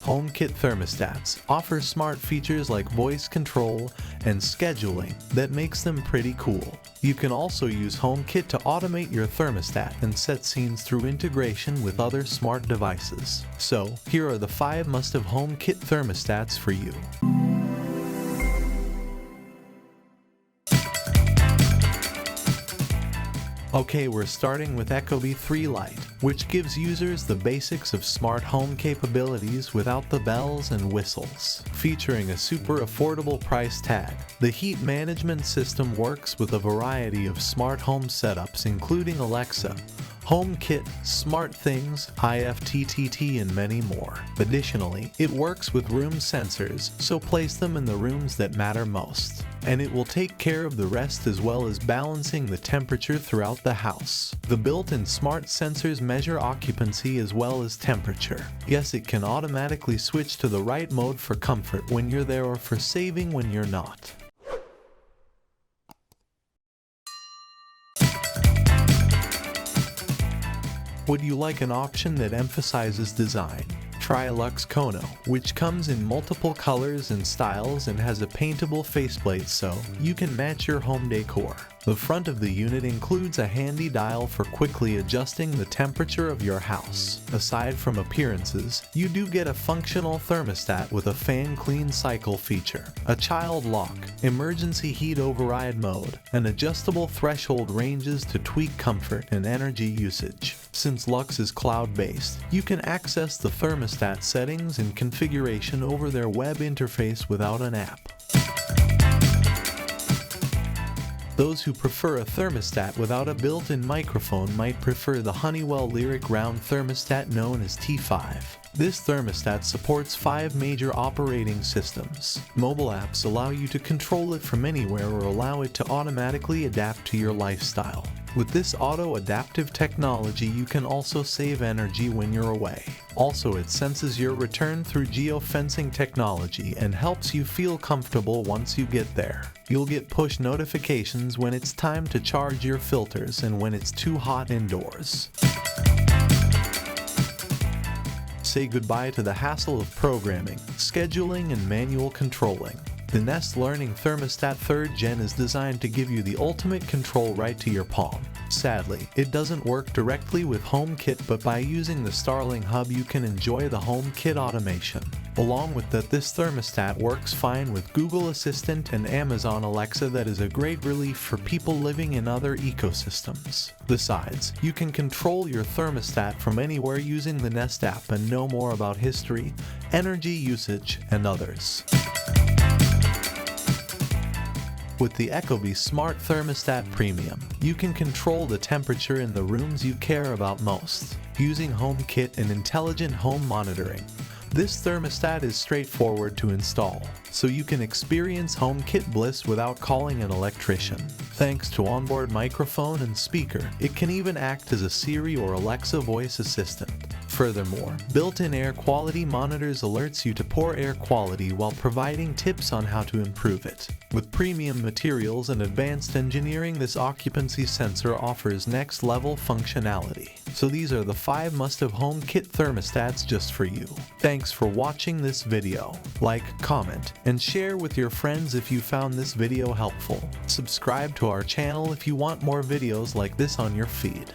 HomeKit Thermostats offer smart features like voice control and scheduling that makes them pretty cool. You can also use HomeKit to automate your thermostat and set scenes through integration with other smart devices. So, here are the 5 must-have HomeKit thermostats for you. Okay, we're starting with Ecobee 3 Lite, which gives users the basics of smart home capabilities without the bells and whistles. Featuring a super affordable price tag, the heat management system works with a variety of smart home setups including Alexa, HomeKit, SmartThings, IFTTT, and many more. Additionally, it works with room sensors, so place them in the rooms that matter most. And it will take care of the rest as well as balancing the temperature throughout the house. The built-in smart sensors measure occupancy as well as temperature. Yes, it can automatically switch to the right mode for comfort when you're there or for saving when you're not. Would you like an option that emphasizes design? Try Lux Kono, which comes in multiple colors and styles and has a paintable faceplate so you can match your home decor. The front of the unit includes a handy dial for quickly adjusting the temperature of your house. Aside from appearances, you do get a functional thermostat with a fan clean cycle feature, a child lock, emergency heat override mode, and adjustable threshold ranges to tweak comfort and energy usage. Since Lux is cloud-based, you can access the thermostat settings and configuration over their web interface without an app. Those who prefer a thermostat without a built-in microphone might prefer the HoneyWell Lyric round thermostat known as T5. This thermostat supports 5 major operating systems. Mobile apps allow you to control it from anywhere or allow it to automatically adapt to your lifestyle. With this auto-adaptive technology, you can also save energy when you're away. Also, it senses your return through geofencing technology and helps you feel comfortable once you get there. You'll get push notifications when it's time to charge your filters and when it's too hot indoors. Say goodbye to the hassle of programming, scheduling, and manual controlling. The Nest Learning Thermostat 3rd Gen is designed to give you the ultimate control right to your palm. Sadly, it doesn't work directly with HomeKit, but by using the Starling Hub you can enjoy the HomeKit automation. Along with that, this thermostat works fine with Google Assistant and Amazon Alexa. That is a great relief for people living in other ecosystems. Besides, you can control your thermostat from anywhere using the Nest app and know more about history, energy usage, and others. With the Ecobee Smart Thermostat Premium, you can control the temperature in the rooms you care about most, using HomeKit and intelligent home monitoring. This thermostat is straightforward to install, so you can experience HomeKit bliss without calling an electrician. Thanks to onboard microphone and speaker, it can even act as a Siri or Alexa voice assistant. Furthermore, built-in air quality monitors alerts you to poor air quality while providing tips on how to improve it. With premium materials and advanced engineering, this occupancy sensor offers next-level functionality. So these are the 5 must-have HomeKit thermostats just for you. Thanks for watching this video. Like, comment, and share with your friends if you found this video helpful. Subscribe to our channel if you want more videos like this on your feed.